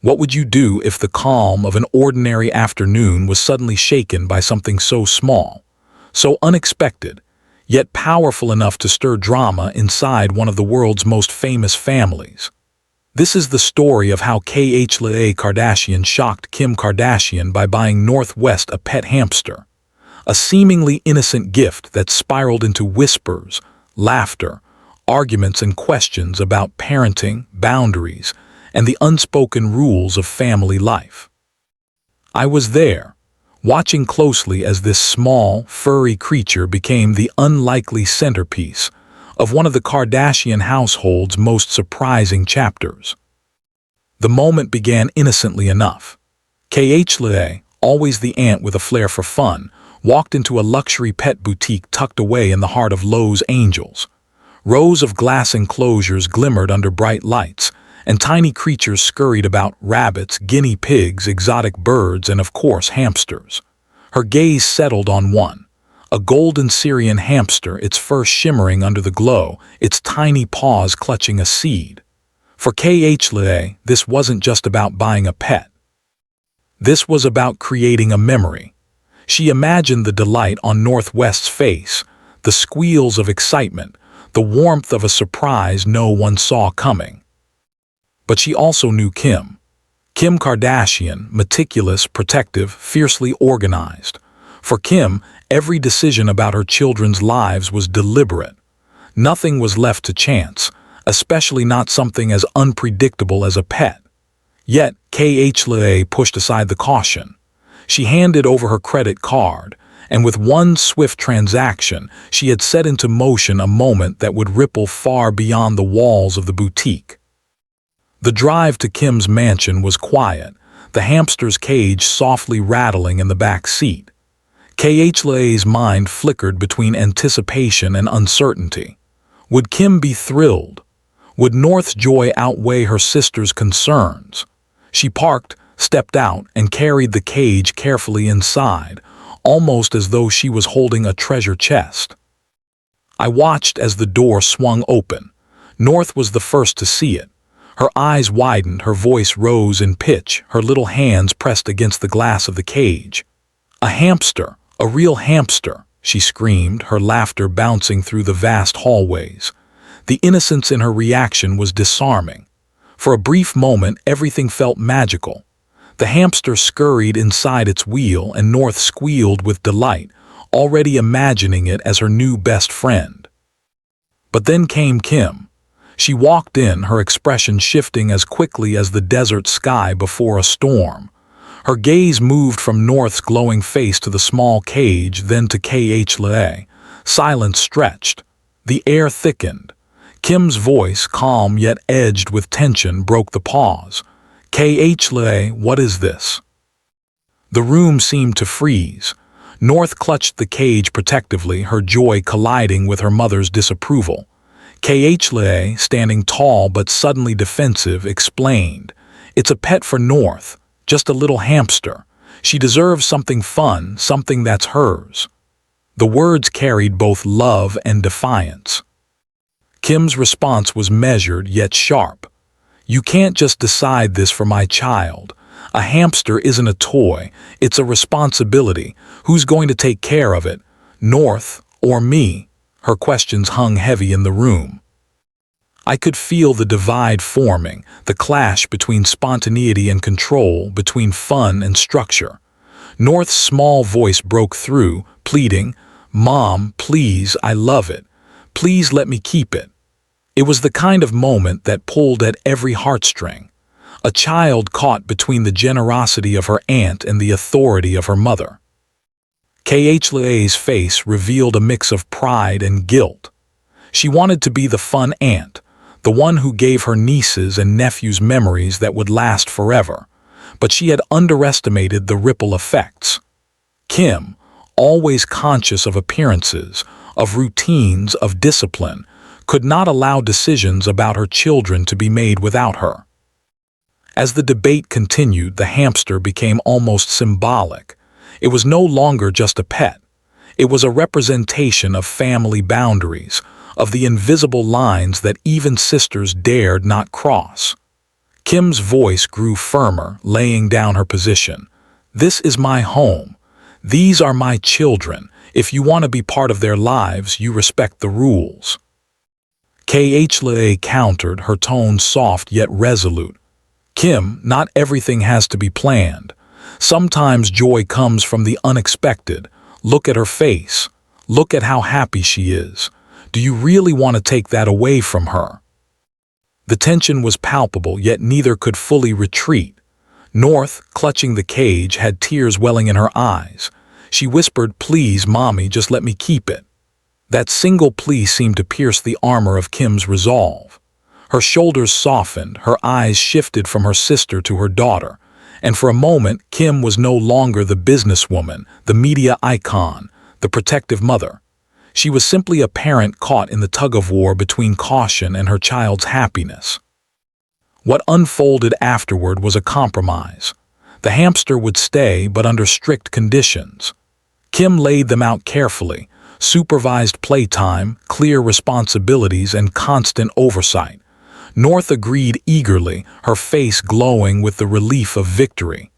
What would you do if the calm of an ordinary afternoon was suddenly shaken by something so small, so unexpected, yet powerful enough to stir drama inside one of the world's most famous families? This is the story of how Khloé Kardashian shocked Kim Kardashian by buying Northwest a pet hamster, a seemingly innocent gift that spiraled into whispers, laughter, arguments and questions about parenting, boundaries, and the unspoken rules of family life. I was there, watching closely as this small, furry creature became the unlikely centerpiece of one of the Kardashian household's most surprising chapters. The moment began innocently enough. Khloé, always the aunt with a flair for fun, walked into a luxury pet boutique tucked away in the heart of Los Angeles. Rows of glass enclosures glimmered under bright lights, and tiny creatures scurried about: rabbits, guinea pigs, exotic birds, and of course hamsters. Her gaze settled on one, a golden Syrian hamster, its fur shimmering under the glow, its tiny paws clutching a seed. For Khloé, this wasn't just about buying a pet. This was about creating a memory. She imagined the delight on Northwest's face, the squeals of excitement, the warmth of a surprise no one saw coming. But she also knew Kim. Kim Kardashian, meticulous, protective, fiercely organized. For Kim, every decision about her children's lives was deliberate. Nothing was left to chance, especially not something as unpredictable as a pet. Yet, Khloé pushed aside the caution. She handed over her credit card, and with one swift transaction, she had set into motion a moment that would ripple far beyond the walls of the boutique. The drive to Kim's mansion was quiet, the hamster's cage softly rattling in the back seat. Khloé's mind flickered between anticipation and uncertainty. Would Kim be thrilled? Would North's joy outweigh her sister's concerns? She parked, stepped out, and carried the cage carefully inside, almost as though she was holding a treasure chest. I watched as the door swung open. North was the first to see it. Her eyes widened, her voice rose in pitch, her little hands pressed against the glass of the cage. "A hamster, a real hamster," she screamed, her laughter bouncing through the vast hallways. The innocence in her reaction was disarming. For a brief moment, everything felt magical. The hamster scurried inside its wheel, and North squealed with delight, already imagining it as her new best friend. But then came Kim. She walked in, her expression shifting as quickly as the desert sky before a storm. Her gaze moved from North's glowing face to the small cage, then to Khloé. Silence stretched. The air thickened. Kim's voice, calm yet edged with tension, broke the pause. "Khloé, what is this?" The room seemed to freeze. North clutched the cage protectively, her joy colliding with her mother's disapproval. Khloé, standing tall but suddenly defensive, explained, "It's a pet for North, just a little hamster. She deserves something fun, something that's hers." The words carried both love and defiance. Kim's response was measured yet sharp. "You can't just decide this for my child. A hamster isn't a toy, it's a responsibility. Who's going to take care of it? North or me?" Her questions hung heavy in the room. I could feel the divide forming, the clash between spontaneity and control, between fun and structure. North's small voice broke through, pleading, "Mom, please, I love it. Please let me keep it." It was the kind of moment that pulled at every heartstring. A child caught between the generosity of her aunt and the authority of her mother. Khloé's face revealed a mix of pride and guilt. She wanted to be the fun aunt, the one who gave her nieces and nephews memories that would last forever, but she had underestimated the ripple effects. Kim, always conscious of appearances, of routines, of discipline, could not allow decisions about her children to be made without her. As the debate continued, the hamster became almost symbolic. It was no longer just a pet. It was a representation of family boundaries, of the invisible lines that even sisters dared not cross. Kim's voice grew firmer, laying down her position. This is my home. These are my children. If you want to be part of their lives, you respect the rules. Khloé countered, her tone soft yet resolute. Kim, not everything has to be planned. Sometimes joy comes from the unexpected. Look at her face. Look at how happy she is. Do you really want to take that away from her? The tension was palpable, yet neither could fully retreat. North, clutching the cage, had tears welling in her eyes. She whispered, "Please, Mommy, just let me keep it." That single plea seemed to pierce the armor of Kim's resolve. Her shoulders softened, her eyes shifted from her sister to her daughter, and for a moment Kim was no longer the businesswoman, the media icon, the protective mother. She was simply a parent caught in the tug-of-war between caution and her child's happiness. What unfolded afterward was a compromise. The hamster would stay, but under strict conditions. Kim laid them out carefully: supervised playtime, clear responsibilities, and constant oversight. North agreed eagerly, her face glowing with the relief of victory.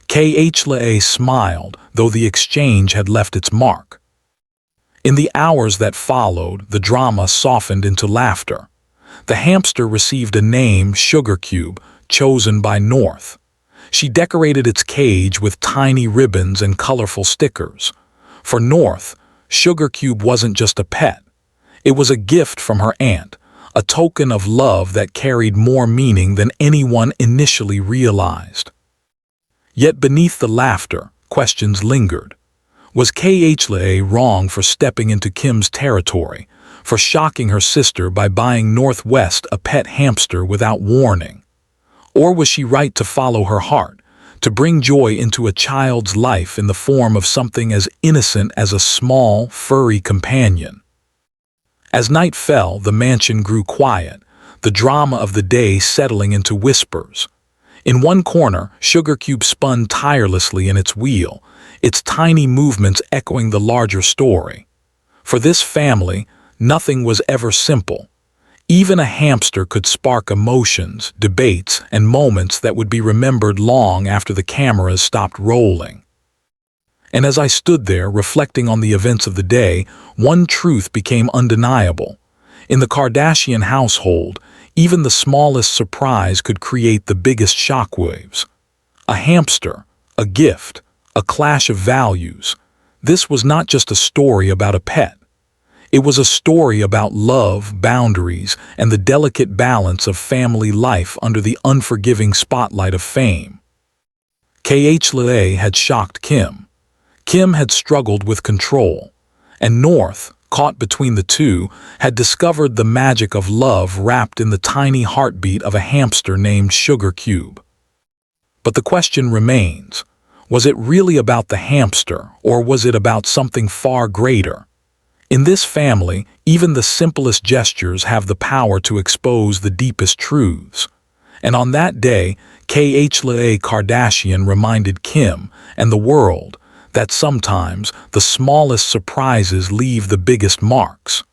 Khloé smiled, though the exchange had left its mark. In the hours that followed, the drama softened into laughter. The hamster received a name, Sugar Cube, chosen by North. She decorated its cage with tiny ribbons and colorful stickers. For North, Sugar Cube wasn't just a pet. It was a gift from her aunt, a token of love that carried more meaning than anyone initially realized. Yet beneath the laughter, questions lingered. Was Khloé wrong for stepping into Kim's territory, for shocking her sister by buying Northwest a pet hamster without warning? Or was she right to follow her heart, to bring joy into a child's life in the form of something as innocent as a small, furry companion? As night fell, the mansion grew quiet, the drama of the day settling into whispers. In one corner, Sugar Cube spun tirelessly in its wheel, its tiny movements echoing the larger story. For this family, nothing was ever simple. Even a hamster could spark emotions, debates, and moments that would be remembered long after the cameras stopped rolling. And as I stood there, reflecting on the events of the day, one truth became undeniable. In the Kardashian household, even the smallest surprise could create the biggest shockwaves. A hamster, a gift, a clash of values. This was not just a story about a pet. It was a story about love, boundaries, and the delicate balance of family life under the unforgiving spotlight of fame. Khloé had shocked Kim. Kim had struggled with control. And North, caught between the two, had discovered the magic of love wrapped in the tiny heartbeat of a hamster named Sugar Cube. But the question remains, was it really about the hamster, or was it about something far greater? In this family, even the simplest gestures have the power to expose the deepest truths. And on that day, Khloé Kardashian reminded Kim and the world that sometimes the smallest surprises leave the biggest marks.